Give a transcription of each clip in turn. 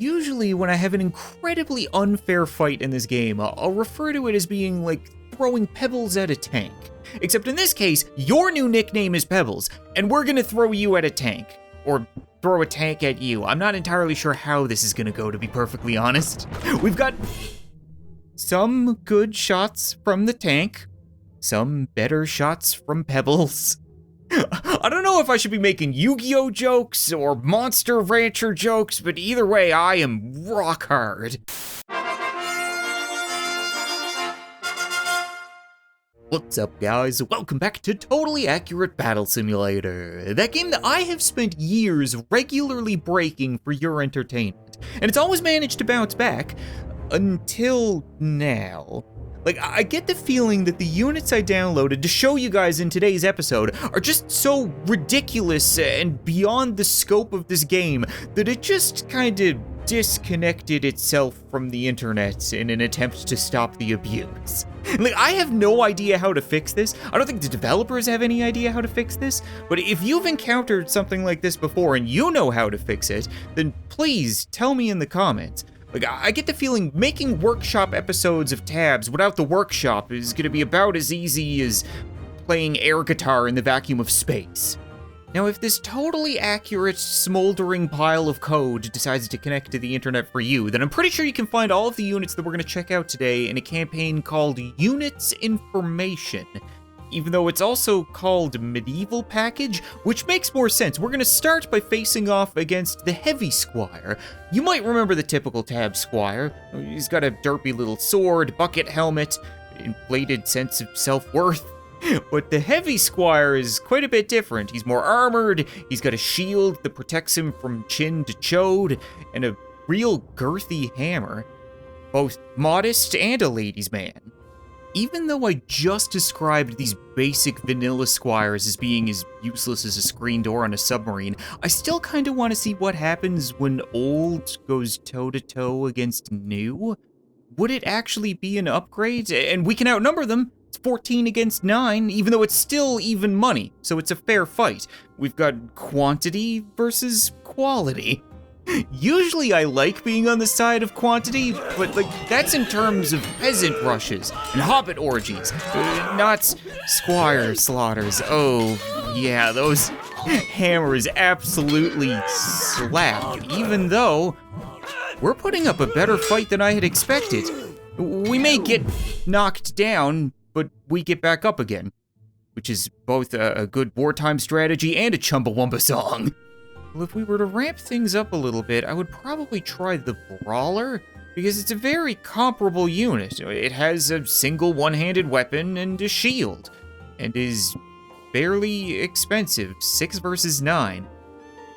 Usually when I have an incredibly unfair fight in this game, I'll refer to it as being like throwing pebbles at a tank. Except in this case, your new nickname is Pebbles, and we're gonna throw you at a tank. Or throw a tank at you. I'm not entirely sure how this is gonna go, to be perfectly honest. We've got some good shots from the tank, some better shots from Pebbles. I don't know if I should be making Yu-Gi-Oh jokes or Monster Rancher jokes, but either way, I am rock hard. What's up, guys? Welcome back to Totally Accurate Battle Simulator, that game that I have spent years regularly breaking for your entertainment, and it's always managed to bounce back, until now. Like, I get the feeling that the units I downloaded to show you guys in today's episode are just so ridiculous and beyond the scope of this game that it just kinda disconnected itself from the internet in an attempt to stop the abuse. Like, I have no idea how to fix this. I don't think the developers have any idea how to fix this, but if you've encountered something like this before and you know how to fix it, then please tell me in the comments. Like, I get the feeling making workshop episodes of tabs without the workshop is gonna be about as easy as playing air guitar in the vacuum of space. Now, if this totally accurate, smoldering pile of code decides to connect to the internet for you, then I'm pretty sure you can find all of the units that we're gonna check out today in a campaign called Units Information. Even though it's also called Medieval Package, which makes more sense. We're gonna start by facing off against the Heavy Squire. You might remember the typical Tab Squire. He's got a derpy little sword, bucket helmet, inflated sense of self-worth. But the Heavy Squire is quite a bit different. He's more armored, he's got a shield that protects him from chin to chode, and a real girthy hammer. Both modest and a ladies' man. Even though I just described these basic vanilla squires as being as useless as a screen door on a submarine, I still kinda wanna see what happens when old goes toe-to-toe against new. Would it actually be an upgrade? And we can outnumber them. It's 14 against 9, even though it's still even money, so it's a fair fight. We've got quantity versus quality. Usually I like being on the side of quantity, but that's in terms of peasant rushes and hobbit orgies, not squire slaughters. Oh yeah, those hammers absolutely slap, even though we're putting up a better fight than I had expected. We may get knocked down, but we get back up again, which is both a good wartime strategy and a Chumbawamba song. Well, if we were to ramp things up a little bit, I would probably try the Brawler, because it's a very comparable unit. It has a single one-handed weapon and a shield, and is fairly expensive, 6 versus 9.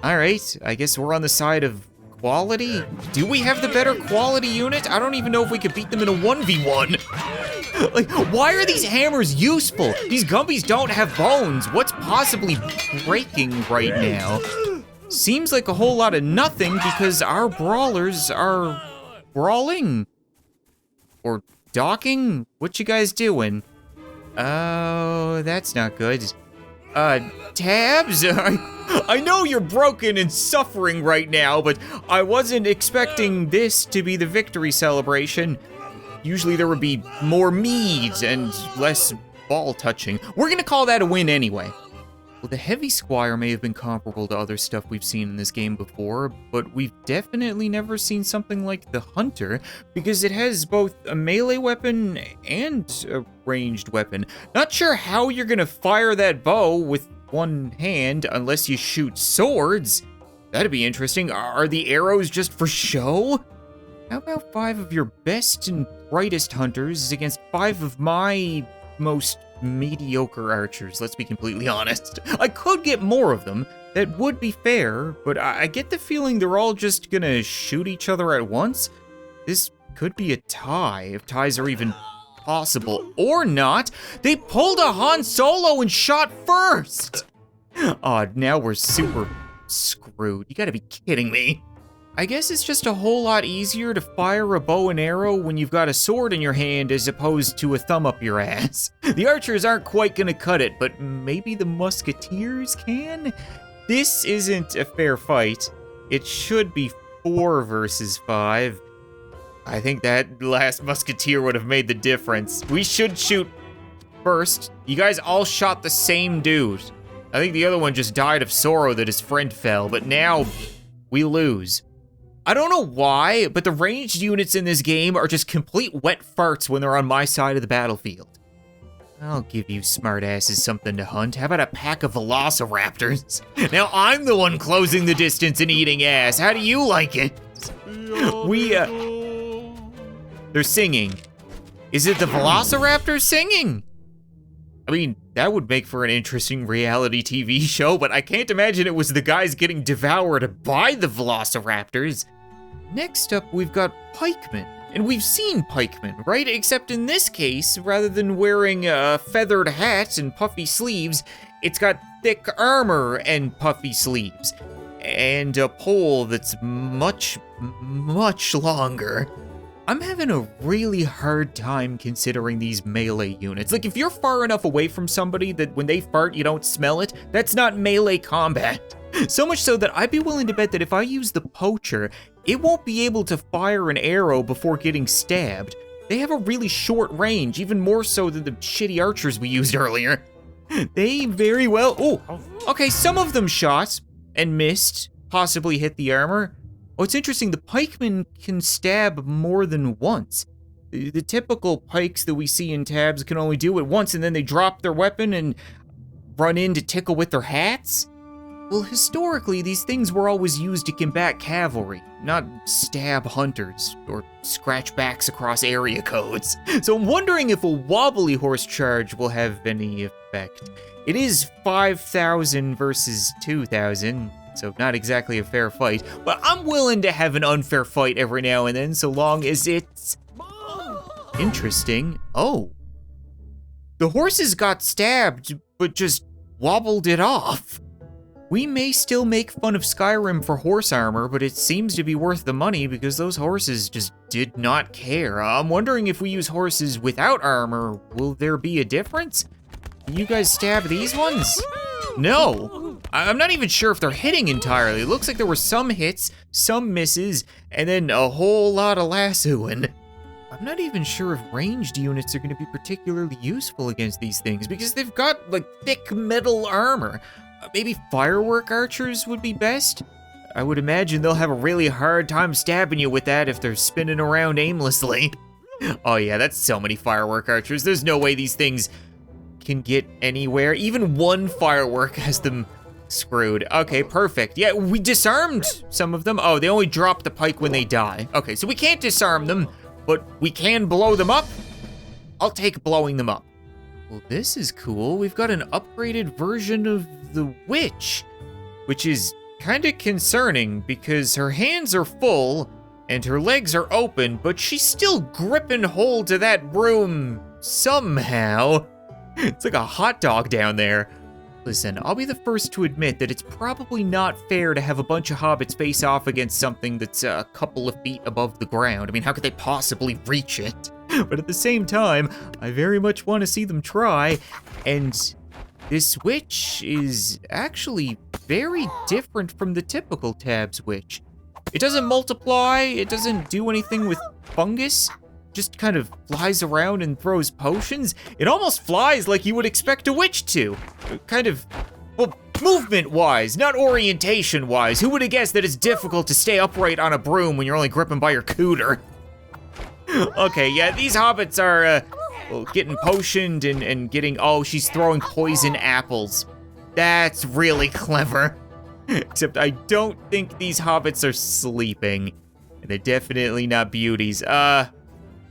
Alright, I guess we're on the side of quality? Do we have the better quality unit? I don't even know if we could beat them in a 1v1. Like, why are these hammers useful? These Gumbies don't have bones. What's possibly breaking right now? Seems like a whole lot of nothing because our brawlers are brawling. Or docking? What you guys doing? Oh, that's not good. Tabs? I know you're broken and suffering right now, but I wasn't expecting this to be the victory celebration. Usually there would be more mead and less ball touching. We're gonna call that a win anyway. Well, the Heavy Squire may have been comparable to other stuff we've seen in this game before, but we've definitely never seen something like the Hunter, because it has both a melee weapon and a ranged weapon. Not sure how you're gonna fire that bow with one hand unless you shoot swords. That'd be interesting. Are the arrows just for show? How about 5 of your best and brightest hunters against 5 of my most mediocre archers, let's be completely honest. I could get more of them, that would be fair, but I get the feeling they're all just gonna shoot each other at once. This could be a tie, if ties are even possible, or not. They pulled a Han Solo and shot first! Aw, now we're super screwed. You gotta be kidding me. I guess it's just a whole lot easier to fire a bow and arrow when you've got a sword in your hand as opposed to a thumb up your ass. The archers aren't quite gonna cut it, but maybe the musketeers can? This isn't a fair fight. It should be 4 versus 5. I think that last musketeer would have made the difference. We should shoot first. You guys all shot the same dude. I think the other one just died of sorrow that his friend fell, but now we lose. I don't know why, but the ranged units in this game are just complete wet farts when they're on my side of the battlefield. I'll give you smartasses something to hunt. How about a pack of velociraptors? Now I'm the one closing the distance and eating ass. How do you like it? They're singing. Is it the velociraptors singing? I mean, that would make for an interesting reality TV show, but I can't imagine it was the guys getting devoured by the velociraptors. Next up, we've got pikemen. And we've seen pikemen, right? Except in this case, rather than wearing a feathered hat and puffy sleeves, it's got thick armor and puffy sleeves. And a pole that's much, much longer. I'm having a really hard time considering these melee units. Like, if you're far enough away from somebody that when they fart you don't smell it, that's not melee combat. So much so that I'd be willing to bet that if I use the poacher, it won't be able to fire an arrow before getting stabbed. They have a really short range, even more so than the shitty archers we used earlier. They very well, okay, some of them shot and missed, possibly hit the armor. Oh, it's interesting, the pikemen can stab more than once. The typical pikes that we see in tabs can only do it once and then they drop their weapon and run in to tickle with their hats. Well, historically, these things were always used to combat cavalry, not stab hunters or scratch backs across area codes. So I'm wondering if a wobbly horse charge will have any effect. It is 5,000 versus 2,000. So not exactly a fair fight, but I'm willing to have an unfair fight every now and then so long as it's interesting. Oh, the horses got stabbed, but just wobbled it off. We may still make fun of Skyrim for horse armor, but it seems to be worth the money because those horses just did not care. I'm wondering if we use horses without armor, will there be a difference? Can you guys stab these ones? No. I'm not even sure if they're hitting entirely. It looks like there were some hits, some misses, and then a whole lot of lassoing. I'm not even sure if ranged units are going to be particularly useful against these things because they've got like thick metal armor. Maybe firework archers would be best? I would imagine they'll have a really hard time stabbing you with that if they're spinning around aimlessly. Oh yeah, that's so many firework archers. There's no way these things can get anywhere. Even one firework has them screwed. Okay, perfect. Yeah, we disarmed some of them. Oh, they only drop the pike when they die. Okay, so we can't disarm them, but we can blow them up. I'll take blowing them up. Well, this is cool. We've got an upgraded version of the witch, which is kind of concerning because her hands are full and her legs are open, but she's still gripping hold to that broom somehow. It's like a hot dog down there. Listen, I'll be the first to admit that it's probably not fair to have a bunch of hobbits face off against something that's a couple of feet above the ground. I mean, how could they possibly reach it? But at the same time, I very much want to see them try, and this witch is actually very different from the typical Tabs witch. It doesn't multiply, it doesn't do anything with fungus, just kind of flies around and throws potions. It almost flies like you would expect a witch to. Kind of, well, movement-wise, not orientation-wise. Who would have guessed that it's difficult to stay upright on a broom when you're only gripping by your cooter? Okay, yeah, these hobbits are well, getting potioned and getting, oh, she's throwing poison apples. That's really clever. Except I don't think these hobbits are sleeping. And they're definitely not beauties. Can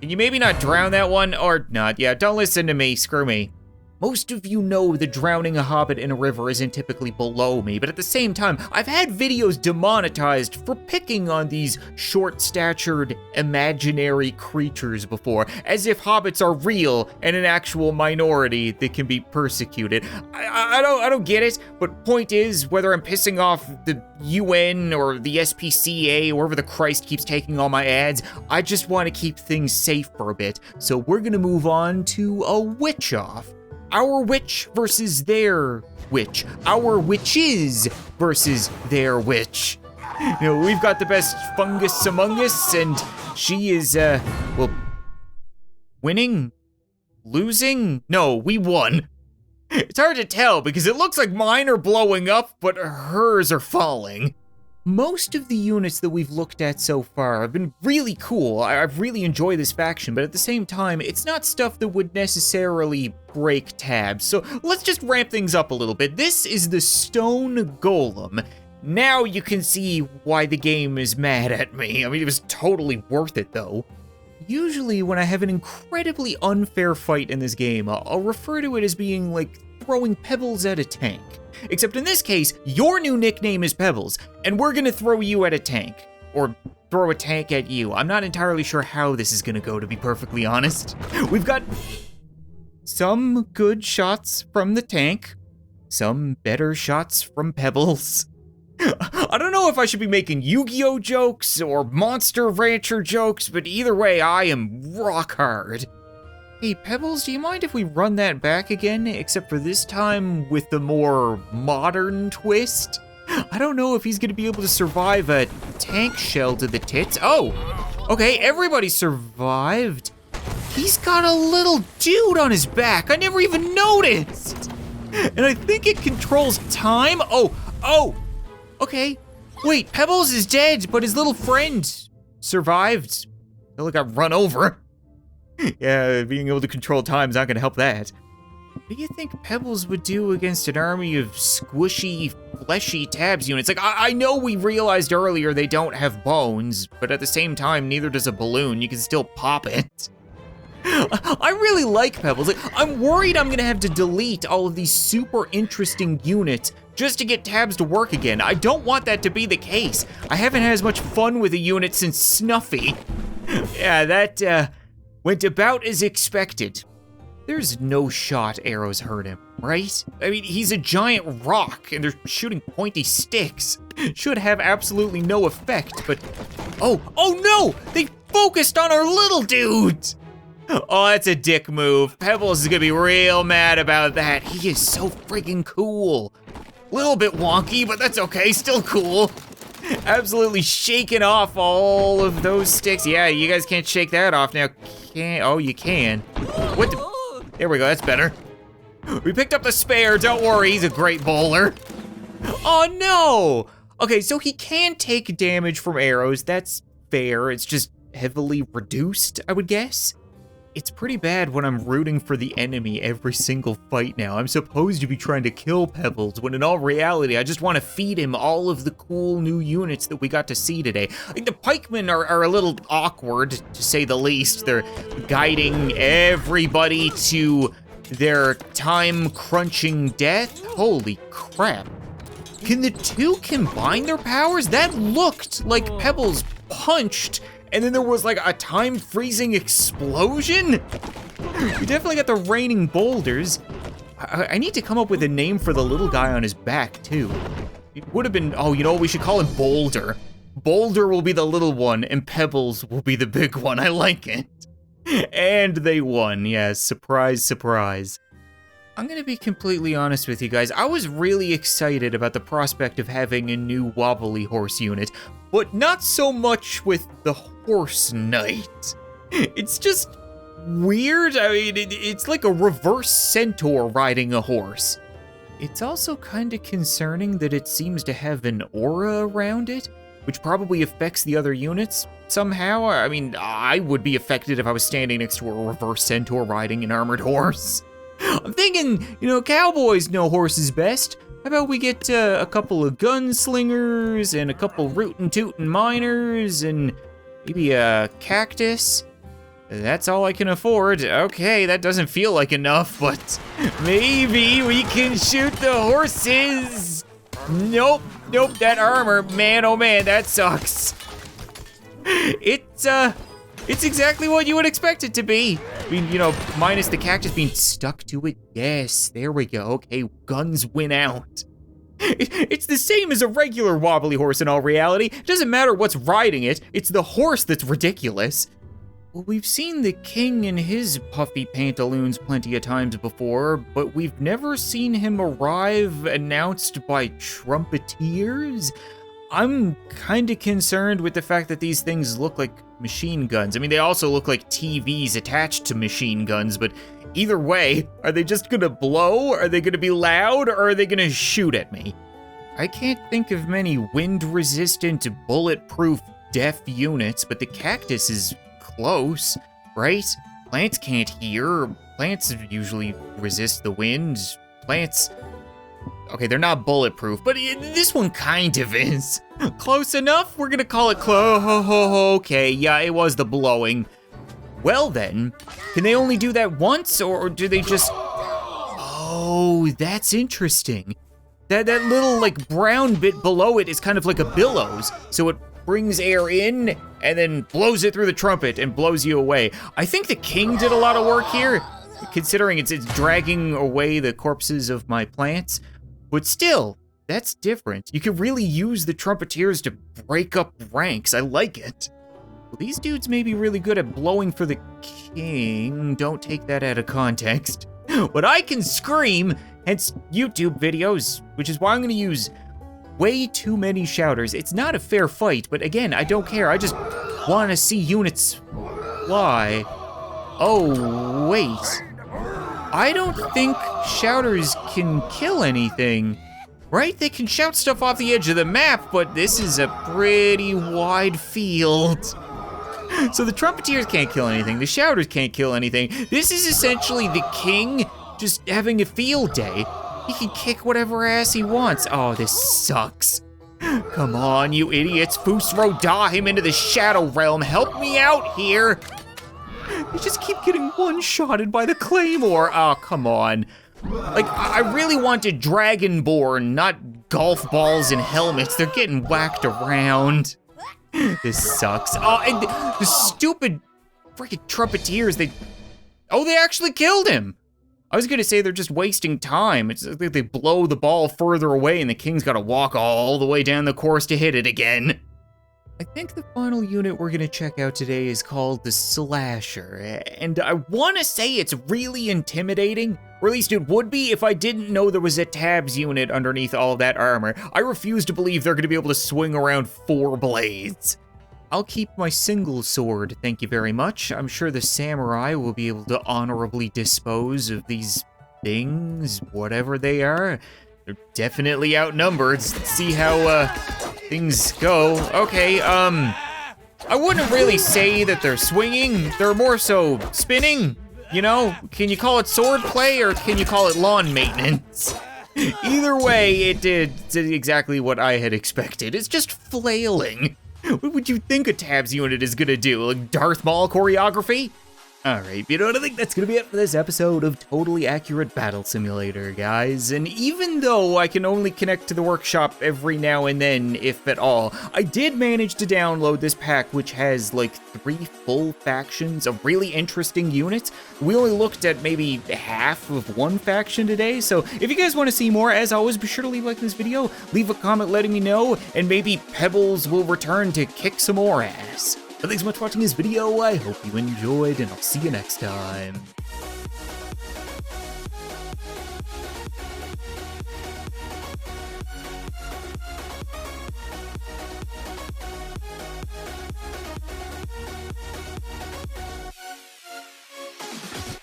you maybe not drown that one or not? Yeah, don't listen to me, screw me. Most of you know that drowning a hobbit in a river isn't typically below me, but at the same time, I've had videos demonetized for picking on these short-statured, imaginary creatures before, as if hobbits are real and an actual minority that can be persecuted. I don't get it, but point is, whether I'm pissing off the UN or the SPCA or wherever the Christ keeps taking all my ads, I just want to keep things safe for a bit, so we're gonna move on to a witch-off. Our witch versus their witch. Our witches versus their witch. We've got the best fungus among us, and she is, well, winning? Losing? No, we won. It's hard to tell because it looks like mine are blowing up, but hers are falling. Most of the units that we've looked at so far have been really cool. I've really enjoyed this faction, but at the same time, it's not stuff that would necessarily break tabs. So let's just ramp things up a little bit. This is the Stone Golem. Now you can see why the game is mad at me. I mean, it was totally worth it though. Usually when I have an incredibly unfair fight in this game, I'll refer to it as being like throwing pebbles at a tank. Except in this case, your new nickname is Pebbles, and we're gonna throw you at a tank. Or throw a tank at you. I'm not entirely sure how this is gonna go, to be perfectly honest. We've got some good shots from the tank, some better shots from Pebbles. I don't know if I should be making Yu-Gi-Oh jokes or Monster Rancher jokes, but either way, I am rock hard. Hey, Pebbles, do you mind if we run that back again, except for this time with the more modern twist? I don't know if he's gonna be able to survive a tank shell to the tits. Oh, okay, everybody survived. He's got a little dude on his back. I never even noticed. And I think it controls time. Oh, okay. Wait, Pebbles is dead, but his little friend survived. Until it got run over. Yeah, being able to control time is not gonna help that. What do you think Pebbles would do against an army of squishy, fleshy tabs units? Like, I know we realized earlier they don't have bones, but at the same time, neither does a balloon. You can still pop it. I really like Pebbles. Like, I'm worried I'm gonna have to delete all of these super interesting units just to get tabs to work again. I don't want that to be the case. I haven't had as much fun with a unit since Snuffy. Yeah, that, went about as expected. There's no shot arrows hurt him, right? I mean, he's a giant rock and they're shooting pointy sticks. Should have absolutely no effect, but... Oh no! They focused on our little dude! Oh, that's a dick move. Pebbles is gonna be real mad about that. He is so freaking cool. Little bit wonky, but that's okay, still cool. Absolutely shaking off all of those sticks. Yeah, you guys can't shake that off now. Oh, you can. What the? There we go, that's better. We picked up the spare, don't worry, he's a great bowler. Oh no! Okay, so he can take damage from arrows, that's fair. It's just heavily reduced, I would guess. It's pretty bad when I'm rooting for the enemy every single fight now. I'm supposed to be trying to kill Pebbles, when in all reality, I just want to feed him all of the cool new units that we got to see today. Like, the pikemen are a little awkward, to say the least. They're guiding everybody to their time-crunching death. Holy crap. Can the two combine their powers? That looked like Pebbles punched and then there was like a time-freezing explosion? We definitely got the raining boulders. I need to come up with a name for the little guy on his back too. It would have been, oh, you know, we should call him Boulder. Boulder will be the little one and Pebbles will be the big one. I like it. And they won, yes, surprise, surprise. I'm gonna be completely honest with you guys. I was really excited about the prospect of having a new wobbly horse unit, but not so much with the horse knight. It's just weird. I mean, it's like a reverse centaur riding a horse. It's also kind of concerning that it seems to have an aura around it, which probably affects the other units somehow. I mean, I would be affected if I was standing next to a reverse centaur riding an armored horse. I'm thinking, you know, cowboys know horses best. How about we get a couple of gunslingers and a couple rootin' tootin' miners and maybe a cactus? That's all I can afford. Okay, that doesn't feel like enough, but maybe we can shoot the horses. Nope, that armor, man, oh man, that sucks. It's exactly what you would expect it to be. I mean, you know, minus the cactus being stuck to it. Yes, there we go. Okay, guns win out. It's the same as a regular wobbly horse in all reality. It doesn't matter what's riding it. It's the horse that's ridiculous. Well, we've seen the king in his puffy pantaloons plenty of times before, but we've never seen him arrive announced by trumpeteers. I'm kind of concerned with the fact that these things look like machine guns. I mean, they also look like TVs attached to machine guns, but either way, are they just gonna blow? Are they gonna be loud? Or are they gonna shoot at me? I can't think of many wind-resistant, bulletproof, deaf units, but the cactus is close, right? Plants can't hear. Plants usually resist the wind. Plants... Okay, they're not bulletproof, but this one kind of is. Close enough? We're gonna call it okay, yeah, it was the blowing. Well then, can they only do that once, or do they just... Oh, that's interesting. That little, like, brown bit below it is kind of like a billows, so it brings air in, and then blows it through the trumpet and blows you away. I think the king did a lot of work here, considering it's dragging away the corpses of my plants. But still, that's different. You can really use the trumpeteers to break up ranks. I like it. Well, these dudes may be really good at blowing for the king. Don't take that out of context. But I can scream, hence YouTube videos, which is why I'm gonna use way too many shouters. It's not a fair fight, but again, I don't care. I just wanna see units fly. Oh, wait. I don't think shouters can kill anything, right? They can shout stuff off the edge of the map, but this is a pretty wide field. So the trumpeteers can't kill anything, the shouters can't kill anything. This is essentially the king just having a field day. He can kick whatever ass he wants. Oh, this sucks. Come on, you idiots. Fusro him into the shadow realm. Help me out here. You just keep getting one-shotted by the claymore. Oh, come on. Like, I really wanted Dragonborn, not golf balls and helmets. They're getting whacked around. This sucks. Oh, and the stupid freaking trumpeteers, they actually killed him. I was gonna say they're just wasting time. It's like they blow the ball further away and the king's gotta walk all the way down the course to hit it again. I think the final unit we're gonna check out today is called the Slasher, and I wanna say it's really intimidating, or at least it would be if I didn't know there was a tabs unit underneath all of that armor. I refuse to believe they're gonna be able to swing around 4 blades. I'll keep my single sword, thank you very much. I'm sure the samurai will be able to honorably dispose of these things, whatever they are. They're definitely outnumbered. Let's see how things go. Okay, I wouldn't really say that they're swinging. They're more so spinning, you know? Can you call it sword play or can you call it lawn maintenance? Either way, it did exactly what I had expected. It's just flailing. What would you think a tabs unit is gonna do? Like Darth Maul choreography? Alright, you know what, I think that's gonna be it for this episode of Totally Accurate Battle Simulator, guys. And even though I can only connect to the workshop every now and then, if at all, I did manage to download this pack, which has like 3 full factions of really interesting units. We only looked at maybe half of one faction today, so if you guys want to see more, as always, be sure to leave a like this video, leave a comment letting me know, and maybe Pebbles will return to kick some more ass. But thanks so much for watching this video, I hope you enjoyed, and I'll see you next time.